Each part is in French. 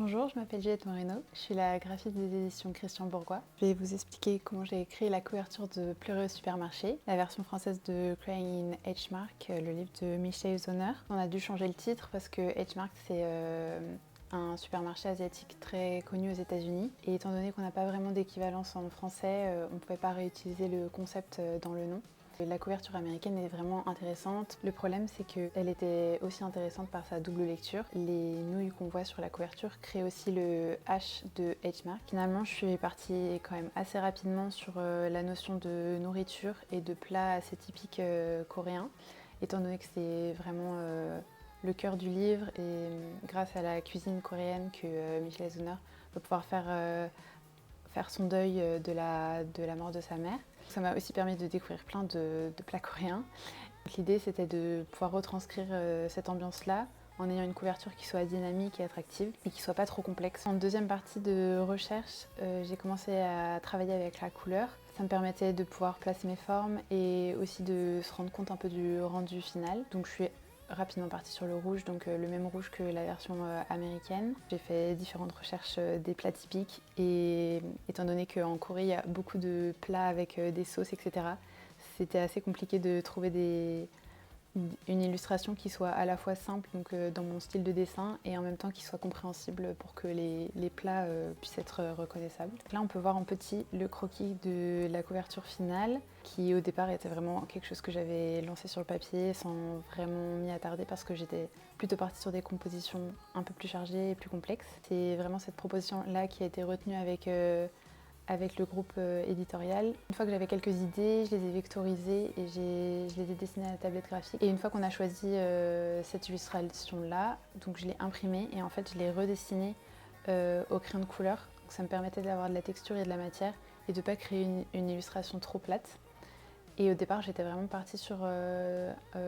Bonjour, je m'appelle Juliette Moreno, je suis la graphiste des éditions Christian Bourgois. Je vais vous expliquer comment j'ai créé la couverture de Pleurer au supermarché, la version française de Crying in H Mark, le livre de Michel Zauner. On a dû changer le titre parce que H Mark c'est un supermarché asiatique très connu aux États-Unis. Et étant donné qu'on n'a pas vraiment d'équivalence en français, on ne pouvait pas réutiliser le concept dans le nom. La couverture américaine est vraiment intéressante. Le problème, c'est qu'elle était aussi intéressante par sa double lecture. Les nouilles qu'on voit sur la couverture créent aussi le H de H Mark. Finalement, je suis partie quand même assez rapidement sur la notion de nourriture et de plats assez typiques coréens, étant donné que c'est vraiment le cœur du livre et grâce à la cuisine coréenne que Michel Zauner va pouvoir faire son deuil de la mort de sa mère. Ça m'a aussi permis de découvrir plein de plats coréens. L'idée c'était de pouvoir retranscrire cette ambiance-là en ayant une couverture qui soit dynamique et attractive et qui soit pas trop complexe. En deuxième partie de recherche, j'ai commencé à travailler avec la couleur. Ça me permettait de pouvoir placer mes formes et aussi de se rendre compte un peu du rendu final. Donc je suis rapidement partie sur le rouge, donc le même rouge que la version américaine. J'ai fait différentes recherches des plats typiques et étant donné qu'en Corée il y a beaucoup de plats avec des sauces, etc., c'était assez compliqué de trouver une illustration qui soit à la fois simple, donc dans mon style de dessin, et en même temps qui soit compréhensible pour que les plats puissent être reconnaissables. Là, on peut voir en petit le croquis de la couverture finale, qui au départ était vraiment quelque chose que j'avais lancé sur le papier sans vraiment m'y attarder parce que j'étais plutôt partie sur des compositions un peu plus chargées et plus complexes. C'est vraiment cette proposition-là qui a été retenue avec le groupe éditorial. Une fois que j'avais quelques idées, je les ai vectorisées et je les ai dessinées à la tablette graphique. Et une fois qu'on a choisi cette illustration-là, donc je l'ai imprimée et en fait je l'ai redessinée au crayon de couleur. Donc ça me permettait d'avoir de la texture et de la matière et de ne pas créer une illustration trop plate. Et au départ, j'étais vraiment partie sur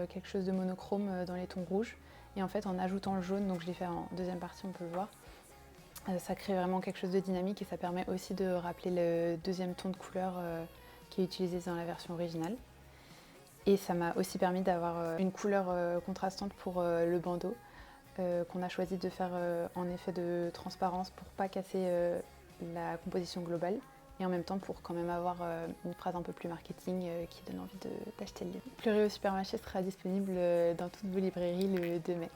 quelque chose de monochrome dans les tons rouges. Et en fait, en ajoutant le jaune, donc je l'ai fait en deuxième partie, on peut le voir, ça crée vraiment quelque chose de dynamique et ça permet aussi de rappeler le deuxième ton de couleur qui est utilisé dans la version originale. Et ça m'a aussi permis d'avoir une couleur contrastante pour le bandeau qu'on a choisi de faire en effet de transparence pour pas casser la composition globale et en même temps pour quand même avoir une phrase un peu plus marketing qui donne envie d'acheter le livre. Pleurer au supermarché sera disponible dans toutes vos librairies le 2 mai.